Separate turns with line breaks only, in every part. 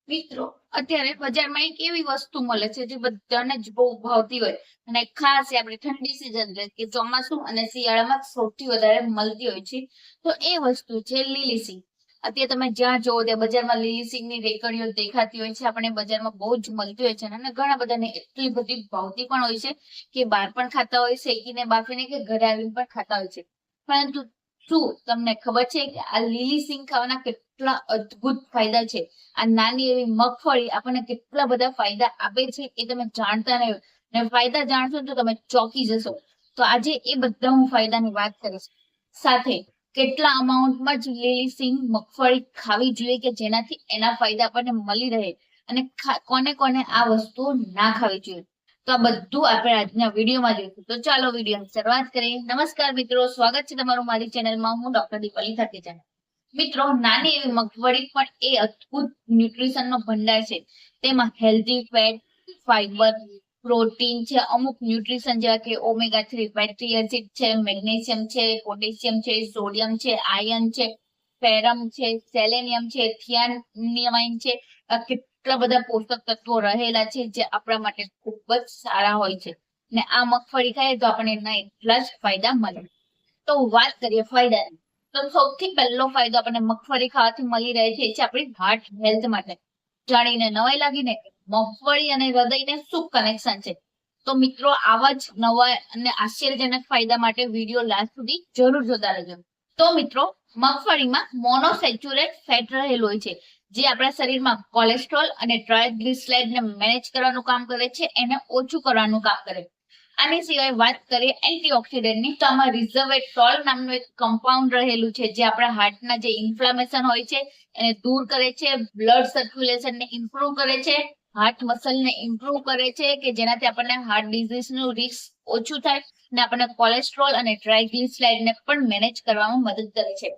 મિત્રો અત્યારે બજારમાં એક એવી વસ્તુ મળે છે જે બધાને જ બહુ ભાવતી હોય અને ખાસ આપણે ઠંડી સિઝન કે ચોમાસું અને શિયાળામાં સૌથી વધારે મળતી હોય છે તો એ વસ્તુ છે લીલી સિંગ. અત્યારે તમે જ્યાં જોવો ત્યાં બજારમાં લીલી સિંગ ની રેકડીઓ દેખાતી હોય છે, આપણે બજારમાં બહુ જ મળતી હોય છે અને ઘણા બધાને એટલી બધી ભાવતી પણ હોય છે કે બહાર પણ ખાતા હોય, શેકીને બાફીને કે ઘરે આવીને પણ ખાતા હોય છે. પરંતુ શું તમને ખબર છે કે આ લીલી સિંગ ખાવાના કેટલા અદ્ભુત ફાયદા છે? આ નાની એવી મગફળી આપણને કેટલા બધા ફાયદા આપે છે એ તમે જાણતા નહીં હોય, અને ફાયદા જાણશો તો તમે ચોંકી જશો. તો આજે એ બધા હું ફાયદાની વાત કરીશ. સાથે કેટલા અમાઉન્ટમાં જ લીલી સિંગ મગફળી ખાવી જોઈએ કે જેનાથી એના ફાયદા આપણને મળી રહે, અને કોને કોને આ વસ્તુઓ ના ખાવી જોઈએ, તો આ બધું આપણે આજના વિડીયોમાં જોઈશું. તો ચાલો વિડીયોની શરૂઆત કરીએ. નમસ્કાર મિત્રો, સ્વાગત છે તમારું મારી ચેનલમાં. હું ડોક્ટર દીપાલી થાકેજા. મિત્રો, નાની એવી મગફળી પણ એ અદ્ભુત ન્યુટ્રિશન નો ભંડાર છે. તેમાં હેલ્ધી ફેટ, ફાઈબર, પ્રોટીન છે, અમુક ન્યુટ્રિશન જેવા કે ઓમેગા 3 ફેટી એસિડ છે, મેગ્નેશિયમ છે, પોટેશિયમ છે, સોડિયમ છે, આયર્ન છે, ફેરમ છે, સેલેનિયમ છે, થિયાનિમાઇન છે. કેટલા બધા પોષક તત્વો રહેલા છે જે આપણા માટે ખૂબ જ સારા હોય છે. ને આ મગફળી ખાઈએ તો આપણને એના એટલા જ ફાયદા મળે. તો વાત કરીએ ફાયદાની, તો સૌથી પહેલો ફાયદો આપણને મગફળી ખાવાથી મળી રહે છે આપણી હાર્ટ હેલ્થ માટે. જાણીને નવાઈ લાગીને મગફળી અને હૃદયને શું કનેક્શન છે? તો મિત્રો, આવા જ નવા અને આશ્ચર્યજનક ફાયદા માટે વિડીયો લાસ્ટ સુધી જરૂર જોતા રહેજો. તો મિત્રો, મગફળીમાં મોનોસેચ્યુરેટ ફેટ રહેલું હોય છે જે આપણા શરીરમાં કોલેસ્ટ્રોલ અને ટ્રાયગ્લિસરાઇડને મેનેજ કરવાનું કામ કરે છે, એને ઓછું કરવાનું કામ કરે. આની સિવાય વાત કરીએ એન્ટીઓક્સિડન્ટની, તો આમાં રિઝર્વેટ્રોલ નામનું એક કમ્પાઉન્ડ રહેલું છે જે આપણા હાર્ટના જે ઇન્ફ્લામેશન હોય છે એને દૂર કરે છે, બ્લડ સર્ક્યુલેશનને ઇમ્પ્રુવ કરે છે, હાર્ટ મસલને ઇમ્પ્રુવ કરે છે કે જેનાથી આપણને હાર્ટ ડિઝીઝનું રિસ્ક ઓછું થાય, અને આપણને કોલેસ્ટ્રોલ અને ટ્રાયગ્લિસરાઇડને પણ મેનેજ કરવામાં મદદ કરે છે.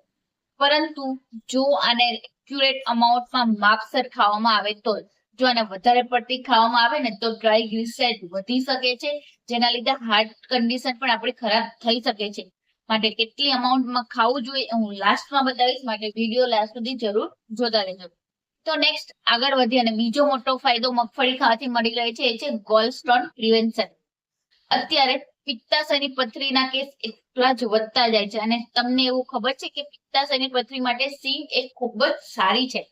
પરંતુ જો આને એક્યુરેટ અમાઉન્ટમાં માપસર ખાવામાં આવે તો, જો આને વધારે પડતી ખાવામાં આવે ને તો ટ્રાયગ્લિસરાઇડ વધી શકે છે, જેના લીધે હાર્ટ કન્ડિશન પણ આપણી ખરાબ થઈ શકે છે. માટે કેટલી અમાઉન્ટમાં ખાવું જોઈએ હું લાસ્ટમાં બતાવીશ, માટે વિડીયો લાસ્ટ સુધી જરૂર જોતા રહેજો. તો નેક્સ્ટ આગળ વધીએ અને બીજો મોટો ફાયદો મગફળી ખાવાથી મળી રહે છે એ છે ગોલસ્ટોન પ્રિવેન્શન. અત્યારે પિત્તાશયની પથરીના કેસ એટલા જ વધતા જાય છે, અને તમને એવું ખબર છે કે પિત્તાશયની પથરી માટે સિંગ એ ખૂબ જ સારી છે.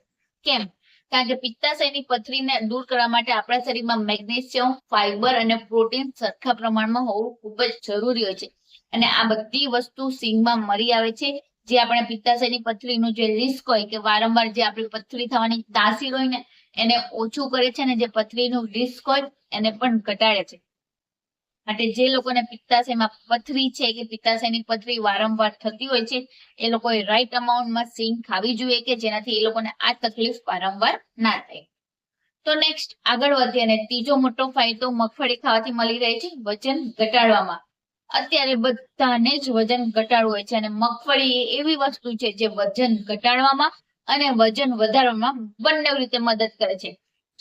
કેમ? કારણ કે પિત્તાશયની પથરીને દૂર કરવા માટે આપણા શરીરમાં મેગ્નેશિયમ, ફાઈબર અને પ્રોટીન સરખા પ્રમાણમાં હોવું ખૂબ જ જરૂરી હોય છે, અને આ બધી વસ્તુ સિંગમાં મળી આવે છે, જે આપણે પિત્તાશયની પથરીનું જે રિસ્ક હોય કે વારંવાર જે આપણી પથરી થવાની તાસીર હોય ને એને ઓછું કરે છે, અને જે પથરીનું રિસ્ક હોય એને પણ ઘટાડે છે. માટે જે લોકોને પિત્તાશયમાં પથરી છે કે પિત્તાશયની પથરી વારંવાર થતી હોય છે એ લોકોએ રાઈટ અમાઉન્ટમાં સિંગ ખાવી જોઈએ કે જેનાથી એ લોકોને આ તકલીફ વારંવાર ના થાય. તો નેક્સ્ટ આગળ વધીએ અને ત્રીજો મોટો ફાયદો મગફળી ખાવાથી મળી રહે છે વજન ઘટાડવામાં. અત્યારે બધાને જ વજન ઘટાડવું હોય છે, અને મગફળી એ એવી વસ્તુ છે જે વજન ઘટાડવામાં અને વજન વધારવામાં બંને રીતે મદદ કરે છે.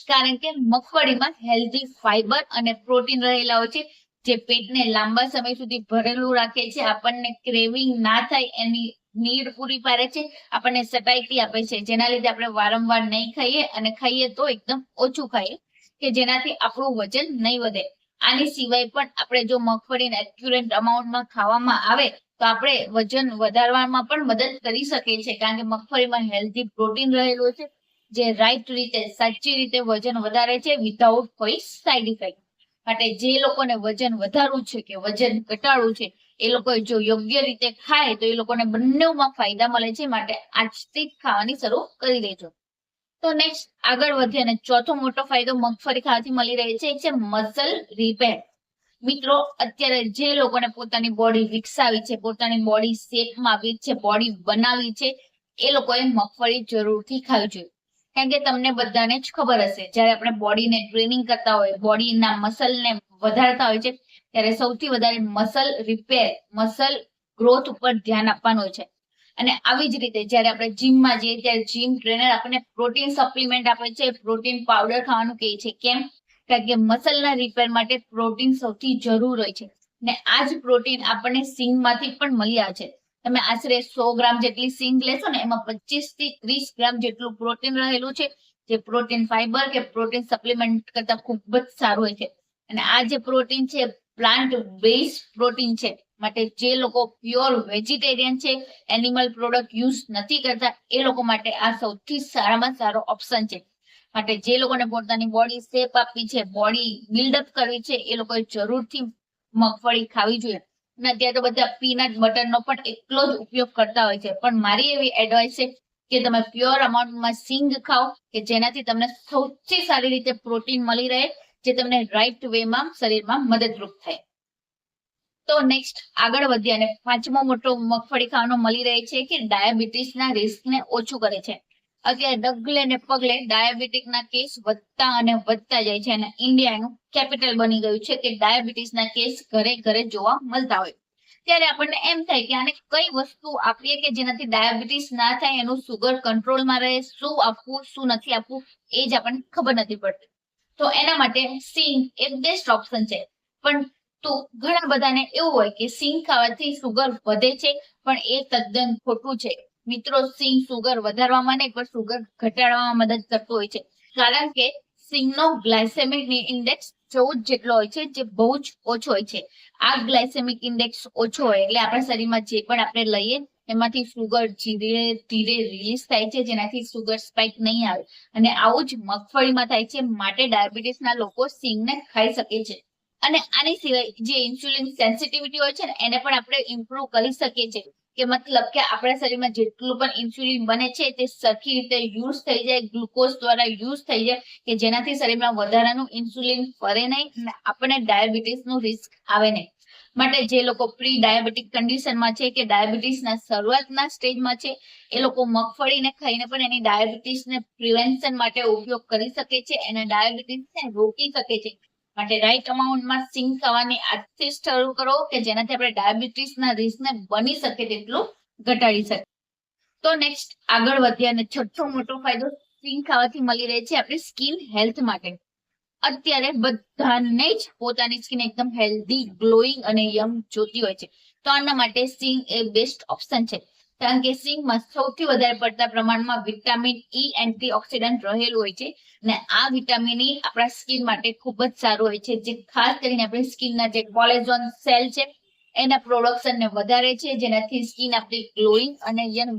કારણ કે મગફળીમાં હેલ્ધી ફાઈબર અને પ્રોટીન રહેલા હોય છે જે પેટને લાંબા સમય સુધી ભરેલું રાખે છે, આપણને ક્રેવિંગ ના થાય એની નીડ પૂરી પાડે છે, આપણને સટાઈટી આપે છે, જેના લીધે આપણે વારંવાર નહીં ખાઈએ, અને ખાઈએ તો એકદમ ઓછું ખાઈએ કે જેનાથી આપણું વજન નહીં વધે. આની સિવાય પણ આપણે જો મગફળીને એક્યુરેટ અમાઉન્ટમાં ખાવામાં આવે તો આપણે વજન વધારવામાં પણ મદદ કરી શકીએ છીએ, કારણ કે મગફળીમાં હેલ્ધી પ્રોટીન રહેલું છે જે રાઈટ રીતે સાચી રીતે વજન વધારે છે વિધાઉટ કોઈ સાઈડ ઇફેક્ટ. માટે જે લોકોને વજન વધારવું છે કે વજન ઘટાડવું છે એ લોકો જો યોગ્ય રીતે ખાય તો એ લોકોને બંનેમાં ફાયદા મળે છે, માટે આજથી જ ખાવાની શરૂ કરી દેજો. તો નેક્સ્ટ આગળ વધીએ અને ચોથો મોટો ફાયદો મગફળી ખાવાથી મળી રહે છે એ છે મસલ રિપેર. મિત્રો, અત્યારે જે લોકોને પોતાની બોડી વિકસાવી છે, પોતાની બોડી શેપમાં આવી છે, બોડી બનાવી છે, એ લોકોએ મગફળી જરૂરથી ખાવી જોઈએ. કારણ કે તમને બધાને જ ખબર હશે, જ્યારે આપણે બોડીને ટ્રેનિંગ કરતા હોય, બોડીના મસલને વધારતા હોય છે ત્યારે સૌથી વધારે મસલ રિપેર, મસલ ગ્રોથ ઉપર ધ્યાન આપવાનું હોય છે. અને આવી જ રીતે જ્યારે આપણે જીમમાં જઈએ ત્યારે જીમ ટ્રેનર આપણને પ્રોટીન સપ્લિમેન્ટ આપે છે, પ્રોટીન પાવડર ખાવાનું કહે છે. કેમ? કારણ કે મસલના રિપેર માટે પ્રોટીન સૌથી જરૂર હોય છે, ને આ જ પ્રોટીન આપણને સિંગમાંથી પણ મળી આવે છે. તમે આશરે 100 ગ્રામ જેટલી સિંગ લેશો ને એમાં 25 થી 30 ગ્રામ જેટલું પ્રોટીન રહેલું છે, જે પ્રોટીન ફાઈબર કે પ્રોટીન સપ્લિમેન્ટ કરતા ખૂબ જ સારું હોય છે. અને આ જે પ્રોટીન છે પ્લાન્ટ બેઝ પ્રોટીન છે, માટે જે લોકો પ્યોર વેજીટેરિયન છે, એનિમલ પ્રોડક્ટ યુઝ નથી કરતા, એ લોકો માટે આ સૌથી સારામાં સારો ઓપ્શન છે. માટે જે લોકોને પોતાની બોડી શેપ આપવી છે, બોડી બિલ્ડઅપ કરવી છે, એ લોકોએ જરૂરથી મગફળી ખાવી જોઈએ. અને અત્યારે તો બધા પીનટ બટરનો પણ એટલો જ ઉપયોગ કરતા હોય છે, પણ મારી એવી એડવાઇસ છે કે તમે પ્યોર અમાઉન્ટમાં સિંગ ખાઓ કે જેનાથી તમને સૌથી સારી રીતે પ્રોટીન મળી રહે, જે તમને રાઈટ વેમાં શરીરમાં મદદરૂપ થાય. તો નેક્સ્ટ આગળ વધીએ અને પાંચમો મોટો મગફળી ખાવાનો મળી રહે છે કે ડાયાબિટીસના રિસ્કને ઓછું કરે છે. અત્યારે ડગલે ને પગલે ડાયાબિટીસના કેસ વધતા અને વધતા જાય છે અને ઇન્ડિયાનું કેપિટલ બની ગયું છે કે ડાયાબિટીસના કેસ ઘરે ઘરે જોવા મળતા હોય. ત્યારે આપણને એમ થાય કે આને કઈ વસ્તુ આપીએ કે જેનાથી ડાયાબિટીસ ના થાય, એનું સુગર કંટ્રોલમાં રહે, શું આપવું શું નથી આપવું એ જ આપણને ખબર નથી પડતી. તો એના માટે સિંગ એ બેસ્ટ ઓપ્શન છે. પણ તો ઘણા બધાને એવું હોય કે સિંગ ખાવાથી સુગર વધે છે, પણ એ તદ્દન ખોટું છે મિત્રો. સિંગ સુગર વધારવામાં નહીં પણ સુગર ઘટાડવામાં મદદ કરતું હોય છે, કારણ કે સિંગનો ગ્લાયસેમિક ઇન્ડેક્સ 14 જેટલો હોય છે, જે બહુ જ ઓછો હોય છે. આ ગ્લાયસેમિક ઇન્ડેક્સ ઓછો હોય એટલે આપણા શરીરમાં જે પણ આપણે લઈએ એમાંથી સુગર ધીરે ધીરે રિલીઝ થાય છે, જેનાથી સુગર સ્પાઇક નહીં આવે. અને આવું જ મગફળીમાં થાય છે, માટે ડાયાબિટીસના લોકો સિંગને ખાઈ શકે છે. અને આની સિવાય જે ઇન્સ્યુલિન સેન્સિટિવિટી હોય છે ને, એને પણ આપણે ઇમ્પ્રુવ કરી શકીએ છીએ. કે મતલબ કે આપણા શરીરમાં જેટલું પણ ઇન્સ્યુલિન બને છે તે સરખી રીતે યુઝ થઈ જાય, ગ્લુકોઝ દ્વારા યુઝ થઈ જાય, કે જેનાથી શરીરમાં વધારાનું ઇન્સ્યુલિન ફરે નહીં અને આપણને ડાયાબિટીસનું રિસ્ક આવે નહીં. માટે જે લોકો પ્રી ડાયાબિટીક કન્ડિશનમાં છે કે ડાયાબિટીસના શરૂઆતના સ્ટેજમાં છે, એ લોકો મગફળીને ખાઈને પણ એની ડાયાબિટીસને પ્રિવેન્શન માટે ઉપયોગ કરી શકે છે અને ડાયાબિટીસને રોકી શકે છે. માટે રાઈટ અમાઉન્ટમાં સિંગ ખાવાની આજથી શરૂ કરો કે જેનાથી આપણે ડાયાબિટીસના રિસ્કને બની શકે તેટલું ઘટાડી શકીએ. તો નેક્સ્ટ આગળ વધીએ અને છઠ્ઠો મોટો ફાયદો સિંગ ખાવાથી મળી રહે છે આપણી સ્કિન હેલ્થ માટે. અત્યારે બધાને જ પોતાની સ્કિન એકદમ હેલ્ધી, ગ્લોઈંગ અને યંગ જોતી હોય છે. તો આના માટે સિંગ એ બેસ્ટ ઓપ્શન છે, કારણ કે સિંગમાં સૌથી વધારે પડતા પ્રમાણમાં વિટામિન ઈ એન્ટીઓક્સિડન્ટ રહેલું હોય છે. અને આ વિટામિન ઈ આપણા સ્કિન માટે ખૂબ જ સારું હોય છે, જે ખાસ કરીને આપણી સ્કિનના જે કોલેજન સેલ છે એના પ્રોડક્શનને વધારે છે, જેનાથી સ્કિન આપણી ગ્લોઈંગ અને યંગ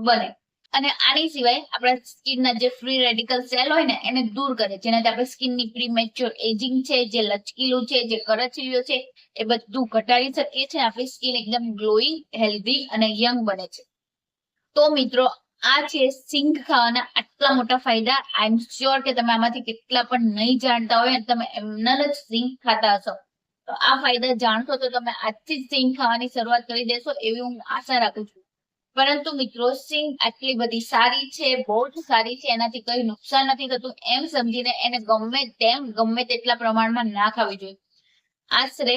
બને. અને આની સિવાય આપણા સ્કિનના જે ફ્રી રેડિકલ સેલ હોય ને એને દૂર કરે, જેનાથી આપણા સ્કિનની પ્રીમેચ્યોર એજિંગ છે, જે લચકીલું છે, જે કરચલીઓ છે, એ બધું ઘટાડી શકીએ છીએ. આપણી સ્કિન એકદમ ગ્લોઈંગ, હેલ્ધી અને યંગ બને છે. તો મિત્રો આ છે સિંગ ખાવાના આટલા મોટા ફાયદા. આઈ એમ શ્યોર કે તમે આમાંથી કેટલા પણ નહીં જાણતા હોય અને તમે એમના જ સિંગ ખાતા હશો. તો આ ફાયદા જાણશો તો તમે આજથી જ સિંગ ખાવાની શરૂઆત કરી દેશો એવી હું આશા રાખું છું. પરંતુ મિત્રો સિંગ આટલી બધી સારી છે, બહુ જ સારી છે, એનાથી કઈ નુકસાન નથી થતું એમ સમજીને એને ગમે તેટલા પ્રમાણમાં ના ખાવી જોઈએ. આશરે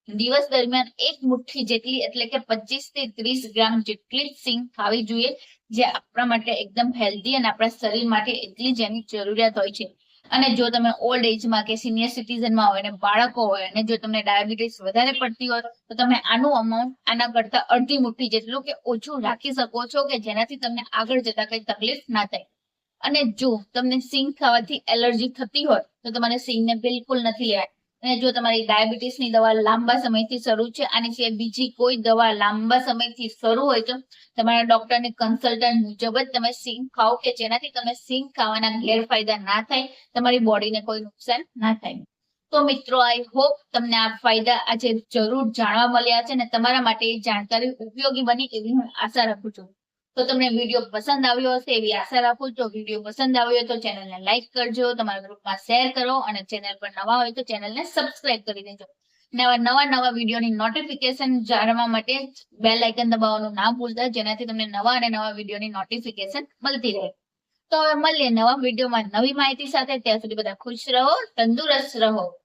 દિવસ દરમિયાન એક મુઠ્ઠી જેટલી એટલે કે 25 થી 30 ગ્રામ જેટલી સિંગ ખાવી જોઈએ, જે આપણા માટે એકદમ હેલ્ધી અને આપણા શરીર માટે એટલી જ એની જરૂરિયાત હોય છે. અને જો તમે ઓલ્ડ એજમાં કે સિનિયર સિટીઝનમાં હોય અને બાળકો હોય અને જો તમને ડાયાબિટીસ વધારે પડતી હોય તો તમે આનું અમાઉન્ટ આના કરતા અડધી મુઠ્ઠી જેટલું કે ઓછું રાખી શકો છો, કે જેનાથી તમને આગળ જતા કઈ તકલીફ ના થાય. અને જો તમને સિંગ ખાવાથી એલર્જી થતી હોય તો તમારે સિંગને બિલકુલ નથી લેવાય. અને જો તમારી ડાયાબિટીસની દવા લાંબા સમયથી શરૂ છે, આની સિવાય બીજી કોઈ દવા લાંબા સમયથી શરૂ હોય તો તમારા ડોક્ટરની કન્સલ્ટન્ટ મુજબ જ તમે સિંગ ખાઓ, કે જેનાથી તમે સિંગ ખાવાના ગેરફાયદા ના થાય, તમારી બોડીને કોઈ નુકસાન ના થાય. તો મિત્રો આઈ હોપ તમને આ ફાયદા આજે જરૂર જાણવા મળ્યા છે અને તમારા માટે એ જાણકારી ઉપયોગી બની એવી હું આશા રાખું છું. તો તમને વિડીયો પસંદ આવ્યો હશે એવી આશા રાખું છું. વિડીયો પસંદ આવ્યો તો ચેનલને લાઈક કરજો, તમારા ગ્રુપમાં શેર કરો અને ચેનલ પર નવા હોય તો ચેનલને સબસ્ક્રાઇબ કરી દેજો. નવા વિડીયોની નોટિફિકેશન જાણવા માટે બેલ આઇકન દબાવવાનું ના ભૂલતા, જેનાથી તમને નવા અને નવા વિડીયોની નોટિફિકેશન મળતી રહે. તો હવે મળીએ નવા વિડીયોમાં નવી માહિતી સાથે. ત્યાં સુધી બધા ખુશ રહો, તંદુરસ્ત રહો.